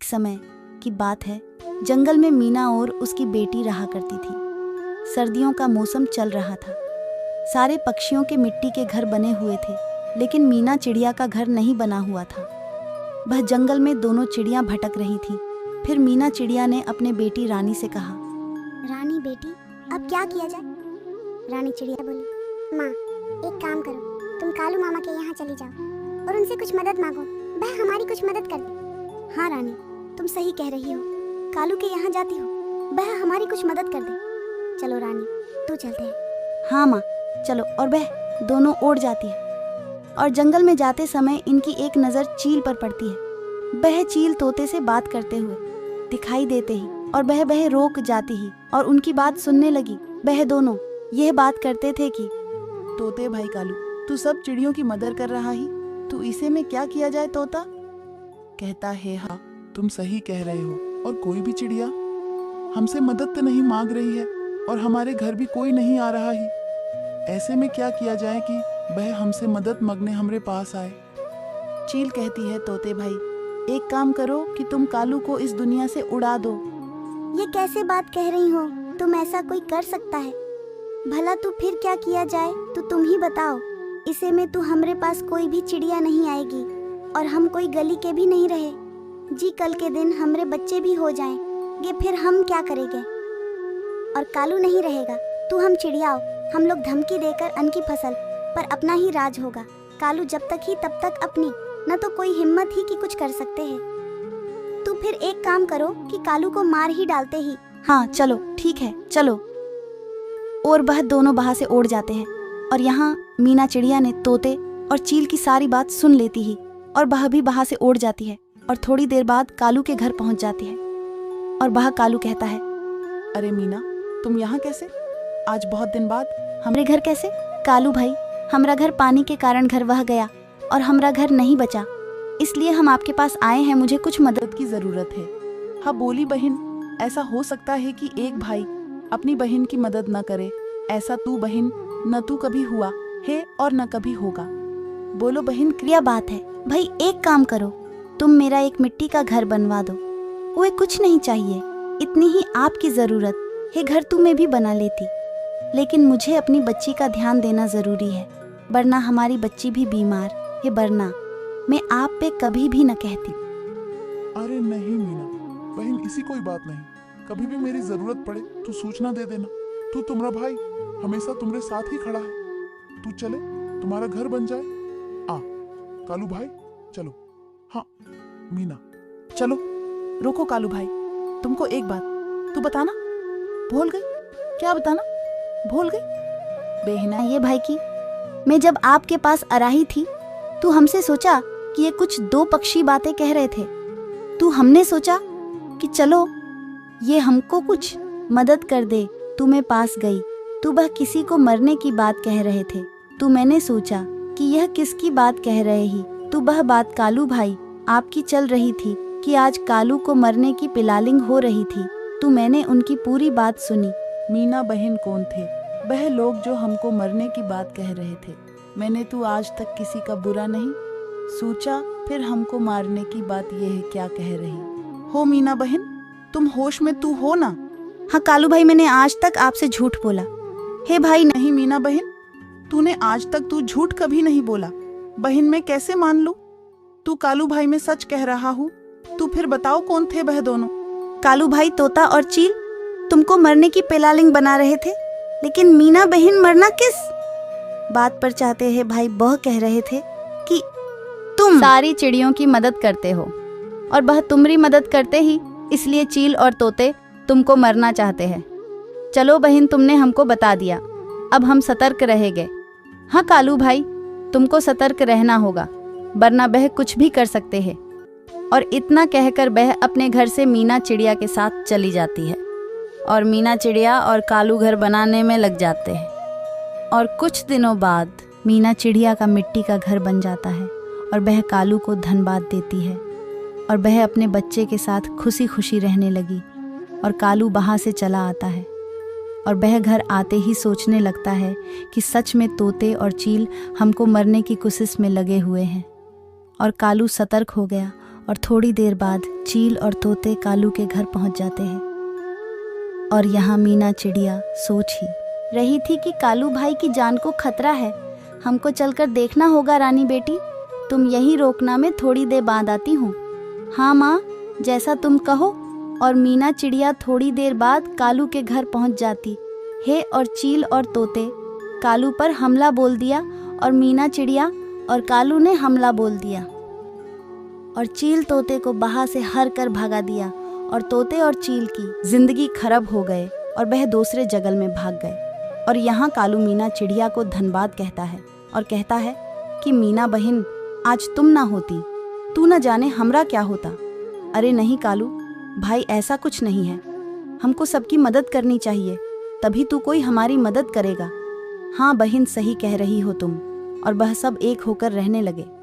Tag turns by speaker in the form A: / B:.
A: समय की बात है, जंगल में मीना और उसकी बेटी रहा करती थी। सर्दियों का मौसम चल रहा था। सारे पक्षियों के मिट्टी के घर बने हुए थे, लेकिन मीना चिड़िया का घर नहीं बना हुआ था। वह जंगल में दोनों चिड़िया भटक रही थी। फिर मीना चिड़िया ने अपने बेटी रानी से कहा,
B: रानी बेटी, अब क्या किया जाए? रानी चिड़िया बोली, माँ एक काम करो, तुम कालू मामा के यहाँ चली जाओ और उनसे कुछ मदद मांगो, वह हमारी कुछ मदद कर दे। हाँ रानी, तुम सही कह रही हो, कालू के यहाँ जाती हो, वह हमारी कुछ मदद कर दे। चलो रानी, तू चलते हैं।
A: हाँ माँ चलो। और वह दोनों उड़ जाती है और जंगल में जाते समय इनकी एक नज़र चील पर पड़ती है। वह चील तोते से बात करते हुए दिखाई देते ही और वह रोक जाती ही और उनकी बात सुनने लगी। वह दोनों यह बात करते थे कि
C: तोते भाई कालू, तू सब चिड़ियों की मदद कर रहा ही, तू इसे में क्या किया जाए तोता? कहता है हाँ, तुम सही कह रहे हो, और कोई भी चिड़िया हमसे मदद तो नहीं मांग रही है और हमारे घर भी कोई नहीं आ रहा ही। ऐसे में क्या किया जाए कि वह हमसे मदद मांगने हमारे पास आए?
A: चील कहती है, तोते भाई एक काम करो कि तुम कालू को इस दुनिया से उड़ा दो।
B: ये कैसे बात कह रही हो? तुम ऐसा कोई कर सकता है? भला तो फिर क्या किया जाए, तो तुम ही बताओ। इसे में तो हमारे पास कोई भी चिड़िया नहीं आएगी और हम कोई गली के भी नहीं रहे जी। कल के दिन हमारे बच्चे भी हो जाएंगे, फिर हम क्या करेंगे? और कालू नहीं रहेगा तो हम चिड़ियाओं, हम लोग धमकी देकर अन्न की फसल पर अपना ही राज होगा। कालू जब तक ही तब तक अपनी, न तो कोई हिम्मत ही कि कुछ कर सकते हैं। तो फिर एक काम करो कि कालू को मार ही डालते ही।
A: हाँ चलो ठीक है, चलो। और वह दोनों वहां से उड़ जाते हैं और यहाँ मीना चिड़िया ने तोते और चील की सारी बात सुन लेती ही और वह भी वहां से उड़ जाती है और थोड़ी देर बाद कालू के घर पहुंच जाती है। और वह कालू कहता है,
C: अरे मीना, तुम यहाँ कैसे? आज बहुत दिन बाद।
A: हमरे घर कैसे? कालू भाई, हमरा घर पानी के कारण घर बह गया और हमरा घर नहीं बचा, इसलिए हम आपके पास आए हैं। मुझे कुछ मदद
C: की जरूरत है। हाँ बोली बहन, ऐसा हो सकता है कि एक भाई अपनी बहन की मदद न करे। ऐसा तू बहन न तू कभी हुआ है और न कभी होगा। बोलो बहन,
A: क्या बात है? भाई एक काम करो, तुम मेरा एक मिट्टी का घर बनवा दो। वो कुछ नहीं चाहिए, इतनी ही आपकी जरूरत है। घर तू मैं भी बना लेती, लेकिन मुझे अपनी बच्ची का ध्यान देना जरूरी है, वरना हमारी बच्ची भी बीमार है, वरना मैं आप पे कभी भी न कहती।
D: अरे नहीं मीना बहन, इसी कोई बात नहीं। कभी भी मेरी जरूरत पड़े तो सूचना दे देना। तू तुम्हारा भाई हमेशा तुम्हारे साथ ही खड़ा है। तू चले, तुम्हारा घर बन जाए। आ कालू भाई चलो। हाँ मीना
C: चलो। रुको कालू भाई, तुमको एक बात तू बताना भूल गई। क्या बताना भूल गई?
A: बेहना ये भाई की, मैं जब आपके पास अराही थी तो हमसे सोचा कि ये कुछ दो पक्षी बातें कह रहे थे। तो हमने सोचा कि चलो ये हमको कुछ मदद कर दे। तू मैं पास गई तो वह किसी को मरने की बात कह रहे थे। तो मैंने सोचा कि यह किसकी बात कह रहे ही, तो वह बात कालू भाई आपकी चल रही थी कि आज कालू को मरने की पिलालिंग हो रही थी। तो मैंने उनकी पूरी बात सुनी।
C: मीना बहन कौन थे? वह लोग जो हमको मरने की बात कह रहे थे। मैंने तो आज तक किसी का बुरा नहीं सोचा, फिर हमको मारने की बात यह है क्या कह रही हो? मीना बहन, तुम होश में तू हो ना?
A: हाँ कालू भाई, मैंने आज तक आपसे झूठ बोला हे भाई।
C: नहीं मीना बहन, तूने आज तक तू झूठ कभी नहीं बोला। बहन मैं कैसे मान लूं? तू कालू भाई में सच कह रहा हूँ। तू फिर बताओ कौन थे वह दोनों?
A: कालू भाई, तोता और चील तुमको मरने की पिलालिंग बना रहे थे, लेकिन मीना बहन मरना किस बात पर चाहते हैं? भाई वह कह रहे थे कि तुम सारी चिड़ियों की मदद करते हो और वह तुम्हारी मदद करते ही, इसलिए चील और तोते तुमको मरना चाहते हैं। चलो बहन, तुमने हमको बता दिया, अब हम सतर्क रहेंगे। हाँ कालू भाई, तुमको सतर्क रहना होगा, वरना वह कुछ भी कर सकते हैं। और इतना कहकर वह अपने घर से मीना चिड़िया के साथ चली जाती है और मीना चिड़िया और कालू घर बनाने में लग जाते हैं। और कुछ दिनों बाद मीना चिड़िया का मिट्टी का घर बन जाता है और वह कालू को धन्यवाद देती है और वह अपने बच्चे के साथ खुशी खुशी रहने लगी। और कालू वहाँ से चला आता है और वह घर आते ही सोचने लगता है कि सच में तोते और चील हमको मरने की कोशिश में लगे हुए हैं। और कालू सतर्क हो गया और थोड़ी देर बाद चील और तोते कालू के घर पहुंच जाते हैं। और यहाँ मीना चिड़िया सोच ही रही थी कि कालू भाई की जान को खतरा है, हमको चलकर देखना होगा। रानी बेटी, तुम यहीं रोकना, मैं थोड़ी देर बाद आती हूँ। हाँ माँ, जैसा तुम कहो। और मीना चिड़िया थोड़ी देर बाद कालू के घर पहुँच जाती है और चील और तोते कालू पर हमला बोल दिया और मीना चिड़िया और कालू ने हमला बोल दिया और चील तोते को बाहर से हर कर भगा दिया और तोते और चील की जिंदगी खराब हो गए और वह दूसरे जंगल में भाग गए। और यहाँ कालू मीना चिड़िया को धन्यवाद कहता है और कहता है कि मीना बहन, आज तुम ना होती, तू न जाने हमरा क्या होता। अरे नहीं कालू भाई, ऐसा कुछ नहीं है, हमको सबकी मदद करनी चाहिए, तभी तू कोई हमारी मदद करेगा। हाँ बहन, सही कह रही हो तुम। और वह सब एक होकर रहने लगे।